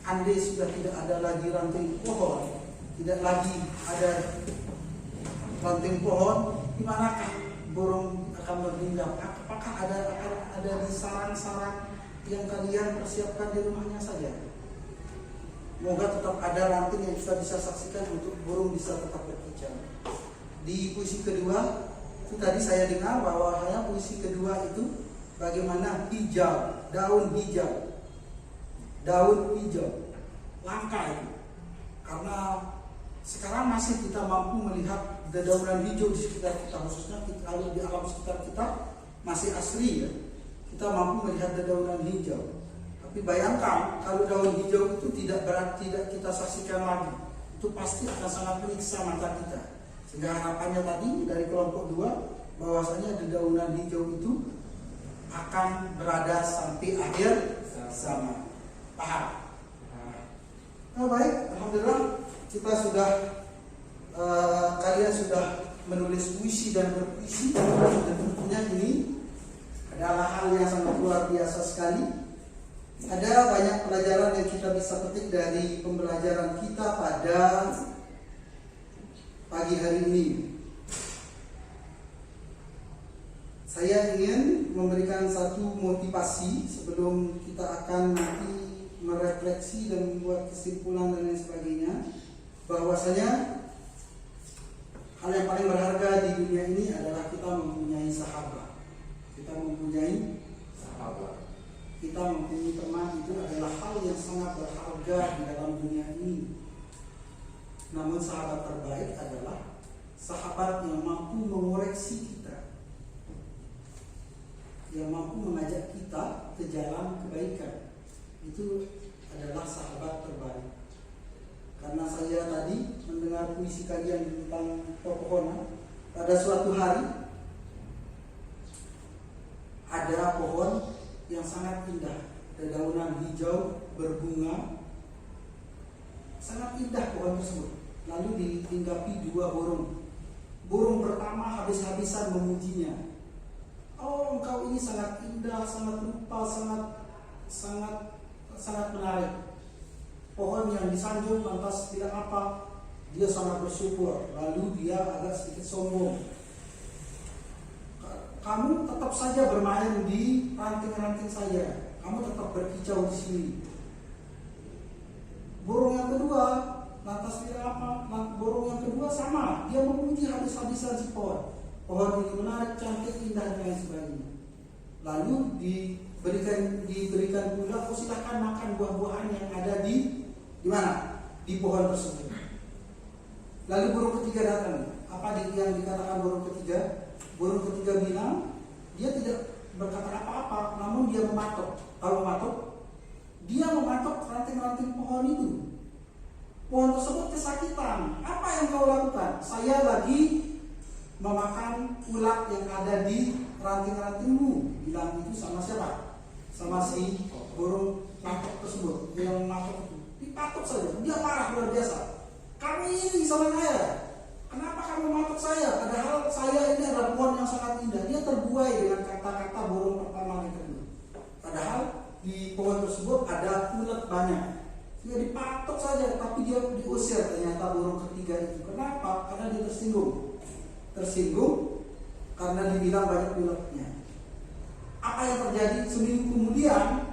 Speaker 1: Andai sudah tidak ada lagi ranting pohon, tidak lagi ada ranting pohon, di manakah burung akan berhinggap? Apakah ada di sarang-sarang yang kalian persiapkan di rumahnya saja? Moga tetap ada ranting yang kita bisa saksikan untuk burung bisa tetap berkicau. Di puisi kedua itu tadi saya dengar bahwa puisi kedua itu bagaimana hijau, daun hijau, langka itu. Karena sekarang masih kita mampu melihat dedaunan hijau di sekitar kita, khususnya kalau di alam sekitar kita masih asli ya. Kita mampu melihat dedaunan hijau. Tapi bayangkan kalau daun hijau itu tidak kita saksikan lagi, itu pasti akan sangat menyiksa mata kita. Sehingga harapannya tadi dari kelompok 2 bahwasanya dedaunan hijau itu akan berada sampai akhir zaman. Paham? Nah, baik, alhamdulillah kita sudah kalian sudah menulis puisi dan berpuisi, dan tentunya ini adalah hal yang sangat luar biasa sekali. Ada banyak pelajaran yang kita bisa petik dari pembelajaran kita pada pagi hari ini. Saya ingin memberikan satu motivasi sebelum kita akan nanti merefleksi dan membuat kesimpulan dan lain sebagainya, bahwasanya hal yang paling berharga di dunia ini adalah kita mempunyai sahabat. Kita mempunyai teman, itu adalah hal yang sangat berharga di dalam dunia ini. Namun sahabat terbaik adalah sahabat yang mampu mengoreksi kita, yang mampu mengajak kita ke jalan kebaikan. Itu adalah sahabat terbaik. Karena saya tadi mendengar puisi kajian tentang pepohonan, pada suatu hari ada pohon yang sangat indah, dedaunan hijau berbunga, sangat indah pohon tersebut. Lalu ditinggapi 2 burung. Burung pertama habis-habisan memujinya. Oh, engkau ini sangat indah, sangat rupa, sangat menarik. Pohon yang disanjung lantas bilang apa? Dia sangat bersyukur. Lalu dia agak sedikit sombong. Kamu tetap saja bermain di ranting-ranting saja. Kamu tetap berkicau di sini. Burung yang kedua lantas bilang apa? Burung yang kedua sama. Dia memuji habis-habisan si pohon. Pohon ini menarik, cantik, indah dan lain sebagainya. Lalu diberikan pula, silakan makan buah-buahan yang ada di mana? Di pohon tersebut. Lalu burung ketiga datang. Apa yang dikatakan burung ketiga? Burung ketiga bilang, dia tidak berkata apa-apa, namun dia mematok. Kalau mematok, dia mematok ranting-ranting pohon itu. Pohon tersebut kesakitan. Apa yang kau lakukan? Saya lagi memakan ulat yang ada di ranting-rantingmu. Bilang itu sama siapa? Sama si burung matok tersebut. Yang matok itu dipatok saja. Dia marah luar biasa. Kamu ini sama saya. Kenapa kamu matok saya? Padahal saya ini adalah pohon yang sangat indah. Dia terbuai dengan kata-kata burung pertama dan kedua. Padahal di pohon tersebut ada ulat banyak. Dia dipatok saja, tapi dia diusir ternyata burung ketiga itu. Kenapa? Karena dia tersinggung karena dibilang banyak ulatnya. Apa yang terjadi? Seminggu kemudian,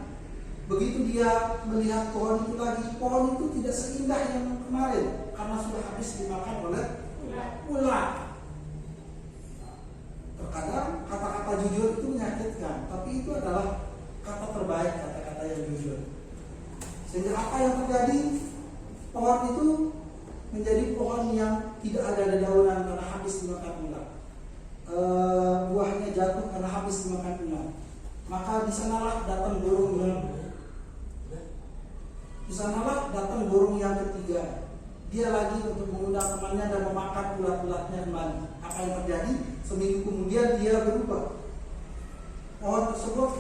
Speaker 1: begitu dia melihat pohon itu lagi, pohon itu tidak seindah yang kemarin karena sudah habis dimakan oleh ulat. Terkadang kata-kata jujur itu menyakitkan, tapi itu adalah kata terbaik, kata-kata yang jujur. Sehingga apa yang terjadi? Pohon itu menjadi pohon yang tidak ada dedaunan karena habis dimakan ulat. Buahnya jatuh karena habis dimakan ulat. Maka di sanalah datang burung yang ketiga. Dia lagi untuk mengundang temannya dan memakan ulat-ulatnya kembali. Apa apa yang terjadi. Seminggu kemudian dia berubah. Pohon tersebut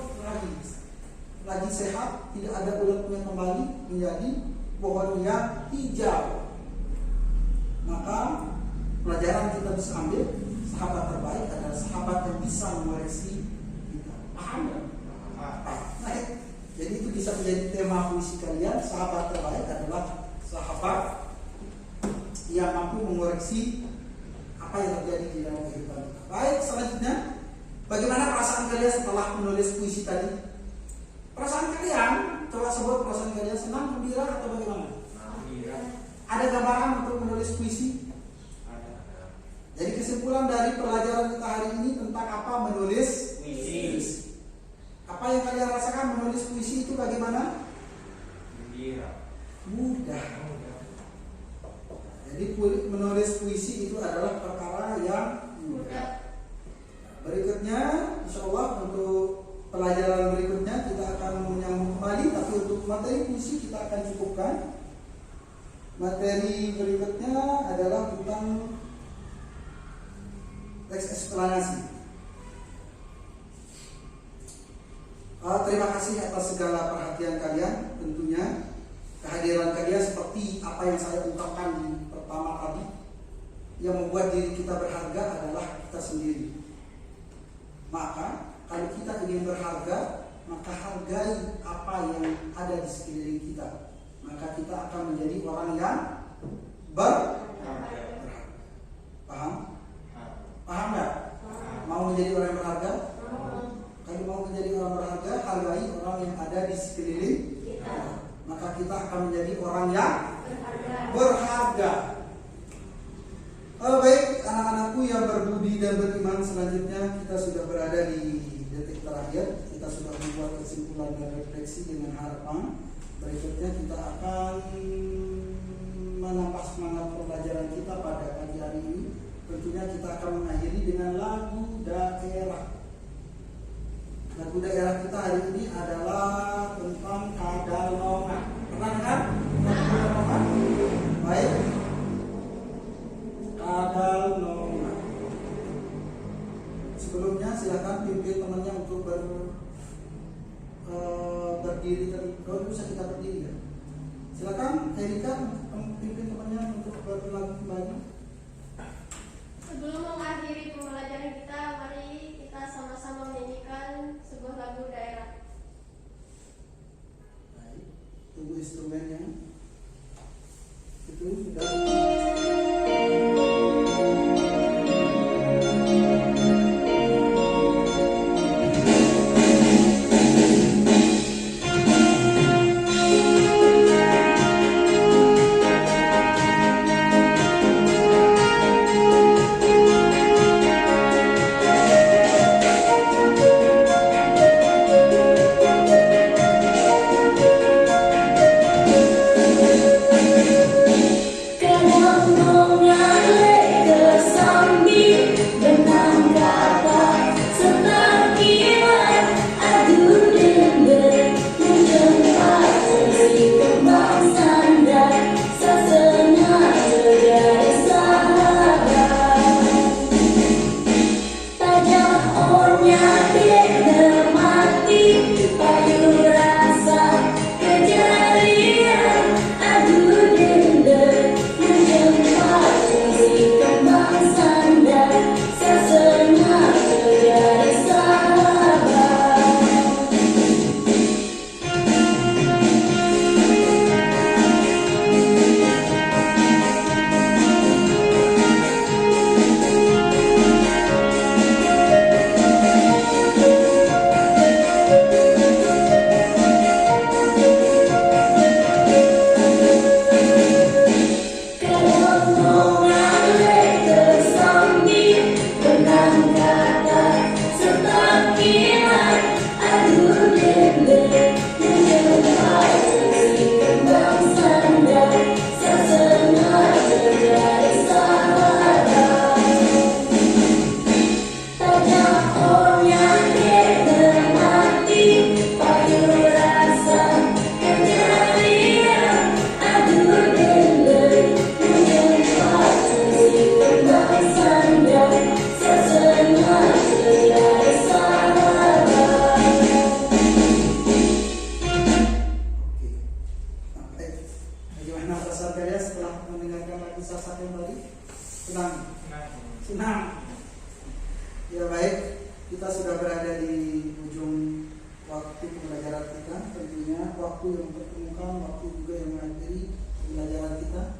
Speaker 1: lagi sehat, tidak ada ulatnya, kembali menjadi pohon yang hijau. Maka pelajaran kita bisa ambil, sahabat terbaik adalah sahabat yang bisa mengoreksi kita. Paham ya? Nah, jadi itu bisa menjadi tema puisi kalian. Sahabat terbaik adalah sahabat yang mampu mengoreksi apa yang terjadi di dalam kehidupan kita. Baik, selanjutnya, bagaimana perasaan kalian setelah menulis puisi tadi? Perasaan kalian, coba sebut perasaan kalian, senang, gembira, atau bagaimana? Ada gambaran untuk menulis puisi? Jadi kesimpulan dari pelajaran kita hari ini tentang apa menulis
Speaker 2: Puisi.
Speaker 1: Apa yang kalian rasakan menulis puisi itu bagaimana? Mudah. Jadi menulis puisi itu adalah perkara yang mudah. Berikutnya, insya Allah untuk pelajaran berikutnya kita akan menyambung kembali, tapi untuk materi puisi kita akan cukupkan. Materi berikutnya adalah tentang teks eksplanasi. Terima kasih atas segala perhatian kalian. Tentunya kehadiran kalian seperti apa yang saya ungkapkan di pertama tadi, yang membuat diri kita berharga adalah kita sendiri. Maka kalau kita ingin berharga, maka hargai apa yang ada di sekeliling kita. Maka kita akan menjadi orang yang berharga. Paham? Paham nggak? Mau menjadi orang yang berharga? Kalau mau menjadi orang berharga, hargai orang yang ada di sekeliling kita. Maka kita akan menjadi orang yang berharga. Baik, anak-anakku yang berbudi dan beriman, selanjutnya kita sudah berada di detik terakhir. Kita sudah membuat kesimpulan dan refleksi dengan harapan berikutnya kita akan menambah semangat pembelajaran kita pada pagi hari ini. Tentunya kita akan mengakhiri dengan lagu daerah. Lagu daerah kita hari ini adalah tentang Kadalongan. Pernah dengar? Kadalongan? Baik. Kadalongan. Sebelumnya silakan pimpin temannya untuk berdiri. Kalau bisa kita berdiri ya. Silakan Erika pimpin temannya untuk berlagu kembali.
Speaker 3: Sebelum mengakhiri pembelajaran kita, mari kita sama-sama menyanyikan sebuah lagu daerah.
Speaker 1: Baik, tunggu instrumennya. Itu sudah.
Speaker 4: Kadalongan
Speaker 1: senang. Ya baik, kita sudah berada di ujung waktu pembelajaran kita. Tentunya waktu yang mempertemukan, waktu juga yang mengakhiri pembelajaran kita.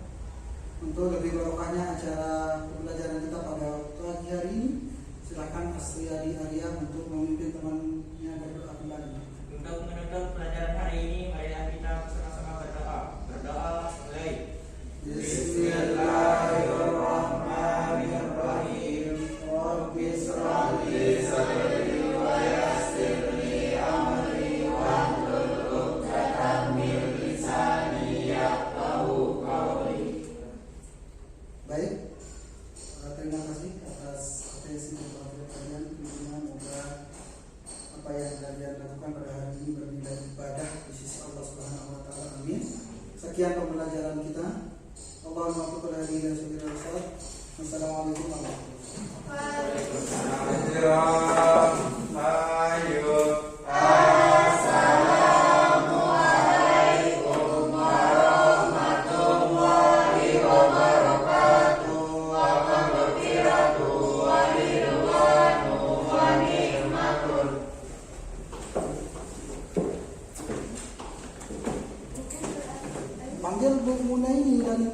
Speaker 1: Untuk lebih barokahnya acara pembelajaran kita pada pagi hari ini, silakan Asriyadi Arya untuk memimpin temannya berdoa kembali.
Speaker 6: Untuk menutup pelajaran hari ini, marilah kita bersama-sama berdoa. Berdoa mulai.
Speaker 1: Bismillahirrahmanirrahim. Rabbi shrah li sadri wa yassir li amri wahlul 'uqdatam min lisani yafqahu qawli. Baik, terima kasih atas atensi dan perhatian kalian. Semoga apa yang kalian lakukan pada hari ini bernilai ibadah di sisi Allah Subhanahu wa taala. Amin. Sekian pembelajaran kita. Allahumma taqabbal hadhihi dan sayyidina Rasul. Wassalamualaikum warahmatullahi
Speaker 5: Assalamualaikum warahmatullahi wabarakatuh. Wabarakatuh wa ridwanu wa ni'matun.
Speaker 1: Panggil Bu Munaini dan